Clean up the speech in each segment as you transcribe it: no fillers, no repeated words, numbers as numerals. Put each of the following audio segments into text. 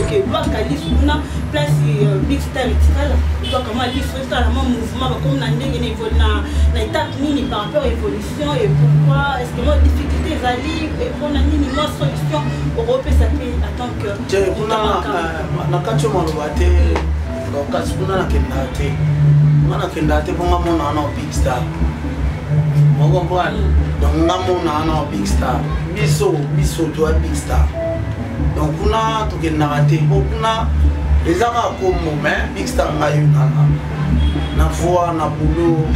que doit caler sur une place Big Star Etikala doit comment aller sur ça la mouvement comme dans ndenge na étape nini par rapport à l'évolution et pourquoi est-ce que moi difficulté ali et pour na nini moi solution Europe ça peut attendre que je na kacho malobate donc kasi kuna na kendate mana kendate bonga mona na Big Star mon comprendre donc ngamona na Big Star biso toi Big Star donc kuna to kendate kuna les ara comme moment Big Star ngayo na voix na boulot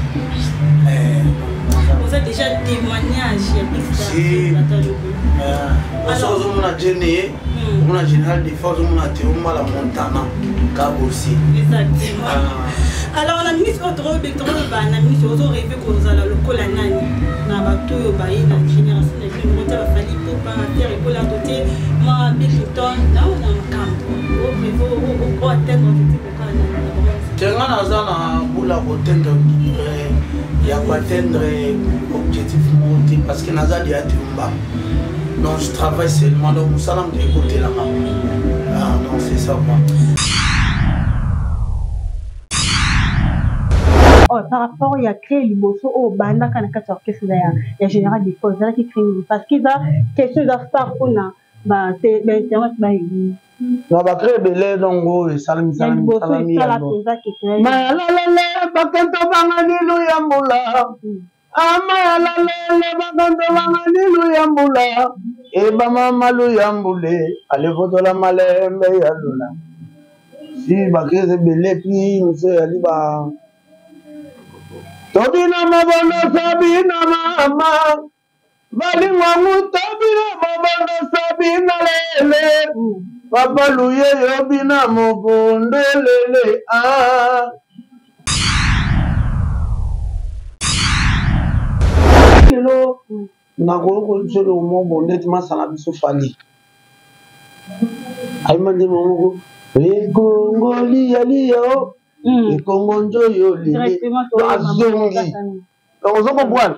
vous avez déjà témoignage Big Star si alors on a gêné on a général défense on a théoma la montana aussi exactement alors la ministre autre Bétoro na ministre autre rêvé ko zala lokola nani na bato ba na génération de plus ngota ba fali pour pas terre pour la doter moi Billington non na campo au prévo au atteindre tenga na zana bula ko tendre ya ko atteindre objectif monté parce que nazali a tumba non je travaille seulement donc salam de côté là non c'est ça moi. Par rapport il y a créé le bosso au banda kana kata orchestre ya général des forces là qui crée parce qu'ils a quelque chose à faire pour na ba internet ba non ba créer belé donc et salam salami la ma la bakanto bangani lu yambula ama la bakanto bangani lu yambula e ba mama lu yambule ale fotola malembe ya luna si ba créer belé puis monsieur ali ba Tobina mabono sabina mama Balingwangu tobina mabono sabina lele Papa luye yobina mogonde lele Kilo Nagoko chelo mobo netima sana biso fali Aimandi mogo Legongoli yaliyo et Congo Njoyo azongi donc on comprend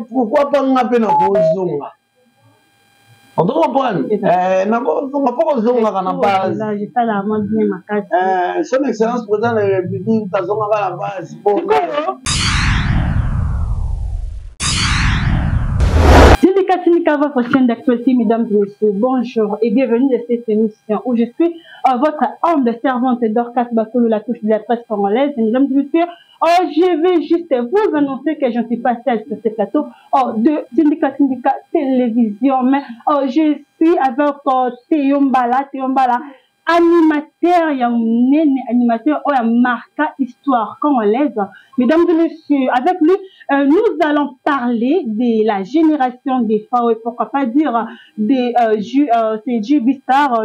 pourquoi pas ngape na kozonga on doit comprendre na kozonga pas kozonga kana base son excellence président de la République tazonga la base bon Syndicat, votre chaîne d'actualité, mesdames et messieurs, bonjour et bienvenue dans cette émission où je suis votre humble servante Dorcas Bakolo, la touche de la presse congolaise. Mesdames et messieurs, je vais juste vous annoncer que je ne suis pas seule sur ce plateau de Syndicat Télévision, mais je suis avec Théo Mbala, animateur, il y a un animateur, il y a marqué histoire congolaise. Mesdames et messieurs, avec lui, nous allons parler de la génération des femmes, et pourquoi pas dire des Big Star,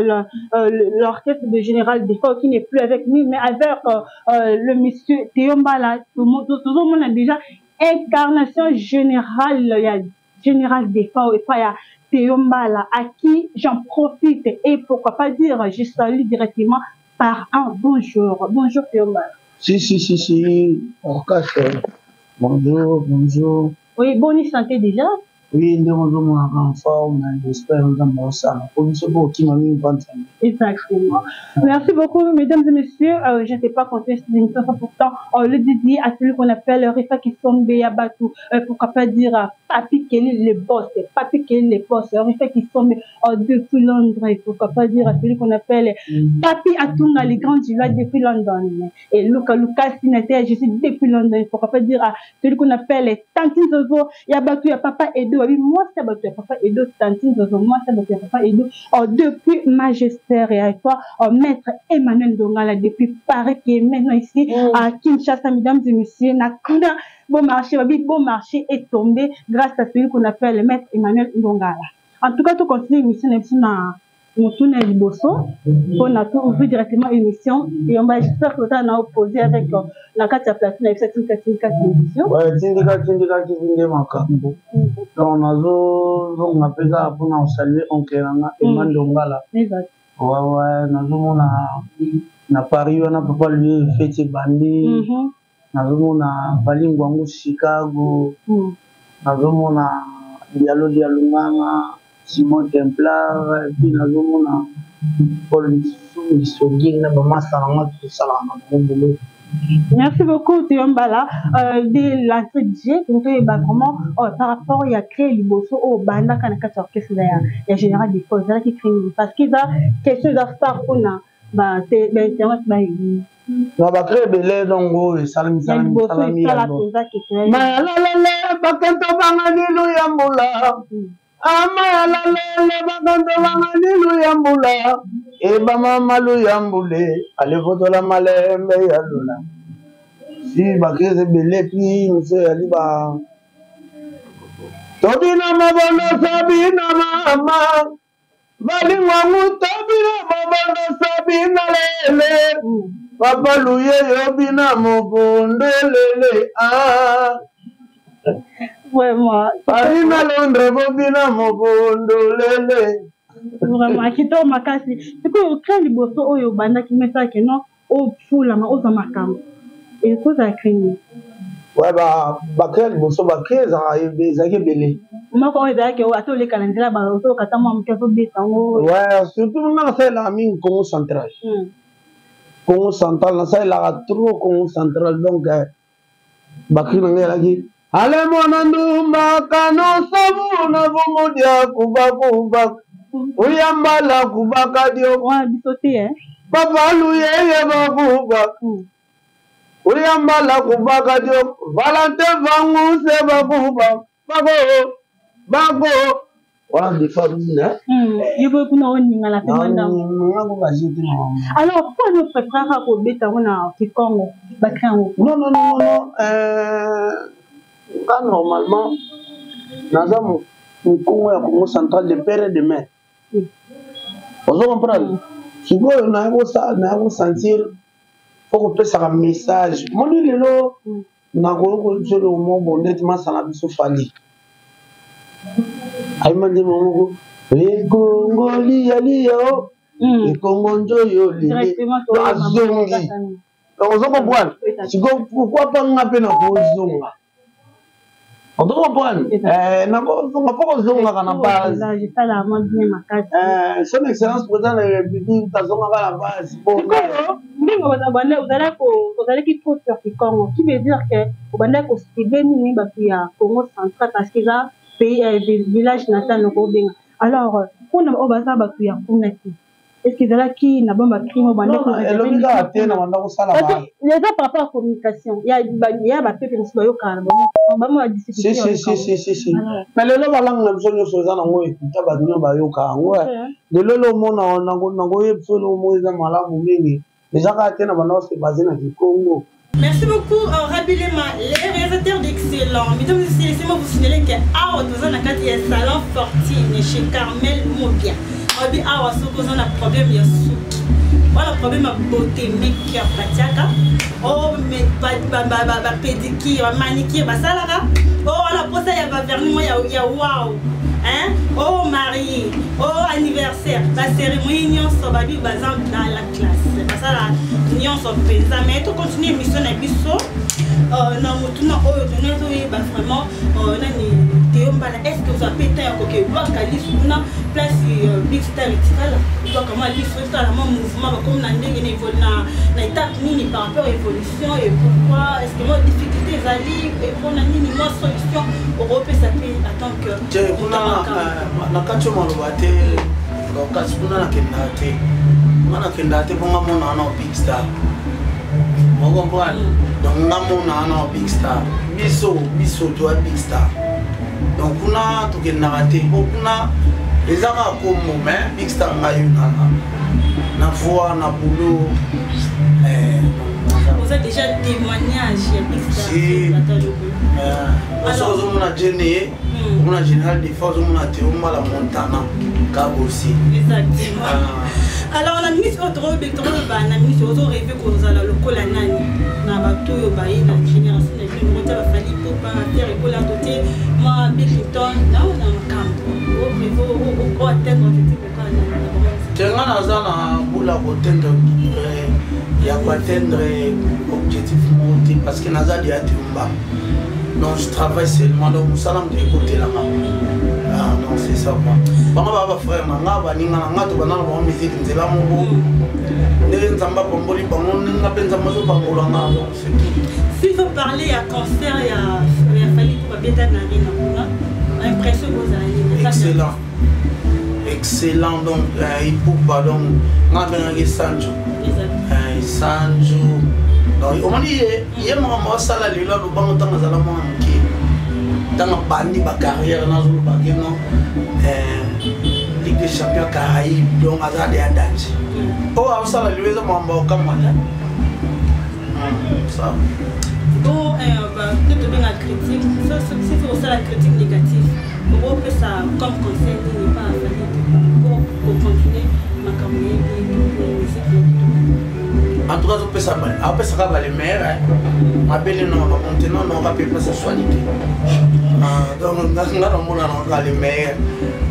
l'orchestre de général des femmes qui n'est plus avec nous, mais avec le monsieur Théo Mbala. Tout le monde a déjà incarnation générale, il y a général des femmes, et pas il y a Théo Mbala, à qui j'en profite et pourquoi pas dire, je salue directement par un bonjour. Bonjour Théo Mbala. Si, Orcas, bonjour. Oui, bonne santé déjà. Oui, nous sommes en forme, j'espère que nous sommes exactement. Merci beaucoup, mesdames et messieurs. Je ne sais pas quand est-ce que pourtant, le dédié à celui qu'on appelle Rifa Kisombe Yabatou. Pourquoi pas dire Papi Kelly le boss, Papi Kelly le boss, Rifa Kisombe depuis Londres. Pourquoi pas dire à celui qu'on appelle Papi Atuna, les grands du depuis London. Et Lucas Sinate, je suis depuis London. Pourquoi pas dire à celui qu'on appelle Tantine Zozo Yabatou, ya Papa Edo. Oui, moi, c'est votre Papa Edo, Tantine Zozo, moi, c'est votre Papa Edo. Depuis Magistère et avec toi, Maître Emmanuel Dongala, depuis Paris, qui est maintenant ici à Kinshasa, mesdames et messieurs. Bon marché est tombé grâce à celui qu'on appelle Maître Emmanuel Dongala. En tout cas, tout continue l'émission, nous tournons les bossons, on a tout ouvert directement l'émission et on va j'espère que on a opposé avec la carte à platine avec cette télévision. Ouais, syndicat qui vient makambo. Donc on appelle ça pour nous saluer on keranga Emmanuel Dongala. Exact. Ouais, nous na Paris on a papa lui fête bandi. Nous na Balingwangu Chicago. Nous na Diallo Dialunganga Simon Templar, et puis nous avons Merci beaucoup, Théombala. De l'entrée de jeu, vraiment, par rapport à créer le bosso au banda kanaka orchestre il y a général des choses qui créent parce qu'ils ont quelque chose à faire pour nous. C'est internet on va créer belé donc et salam salam salam ma la la bakanto bangani yambula ama la la bakanto bangani yambula e bama malu yambule ale fotola malembe yalula si bakeze belé puis monsieur ali ba tobina mabono sabina mama bali wangu tobina mabono sabina lele Papa Louye Yobina Mobondo Lele ah vraiment Parina Londres Bobina Mobondo Lele vraiment kito makasi siko créer liboso oyo banda ki meta ke non o fula ma oza makam et ko za créer ouais ba créer liboso ba créer za belé moko oyo za ke o atole calendrier ba o katama mkeso besango ouais surtout na fait la mine Congo central Congo central, ça il a trop Congo central donc bakri nangé lagi. Ale monandu makano sabu na vomodia kuba uyambala kubaka dio. Ouais bisoté Papa Louye bakuba. Uyambala kubaka dio. Valente vangu se bakuba. Bago. Voilà des fois hein. Il veut que nous on la demande. Alors pourquoi nous préférons pour bêta on a qui Congo bakran non pas normalement nous avons un Congo central de père et de mère. Vous comprenez? Si vous n'avez sentir faut que ça un message. Mon lelo na ko je le mot honnêtement ça n'a pas fallu. Aïe m'a dit mon le Congo liyo le Congo njoyo directement azongi donc vous comprenez si pourquoi pas ngape na ko zonga on doit comprendre na ko zonga pas zonga kana base là je ça la mode bien makasi son excellence président de la République ta zonga la base bon ndingo bazabana uzala ki trop sur ki Congo qui veut dire que ubanda ko stebe ni ba ya Congo central parce que là pays village natal ko benga alors pour nous obaza ba ya kunaki est-ce que là qui n'a pas écrit au bandé ko elobi ka tena wanda ko sala ba les autres par rapport à communication il y a ba pepe nsi ba yo kana ba mo discuter si mais le lo balang na biso nyoso za na ngoyi ta ba dino ba yo ka ngoya de lo mona na ngo ye biso lo mo za malamu mingi déjà ka tena bana se basé na Congo. Merci beaucoup, Rabilema, les réalisateurs d'excellents. Mesdames et messieurs, laissez-moi vous signaler qu'à Awa, il y a un salon Fortine chez Carmel Mobia. On dit Awa, ce qu'on a un problème, il y a souki. Voilà, le problème à beauté, make-up, patiaka. Oh, mais pédicure, manicure, ça là. Oh, la pose, il y a vernis, il y a waouh. Hein? Oh, marié, oh, anniversaire. La cérémonie, on s'en va vivre dans la classe. C'est pas ça là. On s'en fait ça. Mais tout continue, mission à biso. Non, vraiment, est-ce que vous avez pété un coquet? Vous avez place Big Star et comment l'histoire, mouvement, comme on a une étape par rapport à l'évolution et pourquoi est-ce que moi, difficulté, et pour la minimum solution, Europe, ça peut attendre que. Nakacho malobate kasi kuna nakendate mana kendate bonga mona na Big Star moko mbwana donc ngamona na Big Star biso to Big Star donc kuna to kendate kuna ezaka comme mais Big Star ngayo na voix na boulot vous avez déjà témoignage Big Star si alors on a gêné on a général des forces on a théorie la Montana Cabo aussi exactement alors on a mis autre béton on a mis autre rêve qu'on a le colanani na bato yo ba ina génération de plus on va falli pour pas faire et pour la doter moi Bigton non dans le camp au prévu au atteindre ce type tenga na zana bula ko tendre ya ko atteindre objectif monté parce que nazali ya tumba. Non, je travaille seulement, donc nous allons écouter la maman. Ah non, c'est ça, moi. banga ba frère nga ba ninga nga to bana ba musique nzela mo ne nzamba bomboli bango nga penza mazo bangola nga c'est tout. Si vous parlez à concert il y a fallu pour bien d'année na impression vous allez excellent. Excellent donc il faut pardon nga benga Sanjo Sanjo donc on dit hier moi sala lelo lo bango tanga zala mo amki tanga bandi ba carrière na zulu ba geno Ligue des Champions Caraïbes donc azade ya danger oh a sala lelo mo mba kamala ça bon peut-être bien la critique ça si c'est aussi la critique négative on peut ça comme conseil n'est pas pour continuer ma carrière en tout cas on peut ça après ça va les meilleurs appelez non maintenant non va pas se soigner donc on a les meilleurs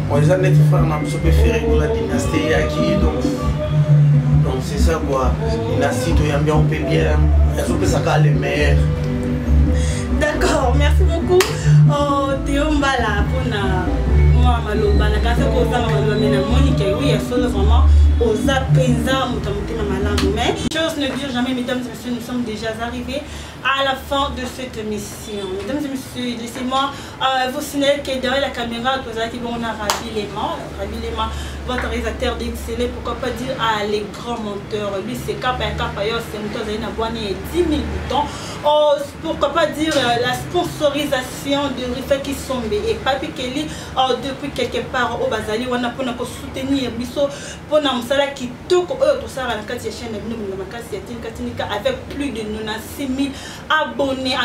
moi les années qui font un peu préféré pour la dynastie qui donc c'est ça quoi dynastie to bien on peut bien on peut ça les meilleurs. D'accord, merci beaucoup. Théo Mbala pour moi maloba na kasa ko za maloba mena Monique oui solo vraiment aux apaiza mutamutina malamu mais chose ne dure jamais mesdames et messieurs nous sommes déjà arrivés à la fin de cette émission. Mesdames et messieurs, laissez-moi vous signaler que derrière la caméra vous avez on a Rabi votre réalisateur d'exceller, pourquoi pas dire les grands monteurs, lui c'est Kappa c'est moteur Zaina Boigny et 10 000 boutons. Pourquoi pas dire la sponsorisation de Rifa Kisombe et Papi Kelly depuis quelque part au Bazali on a pour soutenir biso pour namsala qui tout ça à la chaîne avec plus de 96 000 abonnés.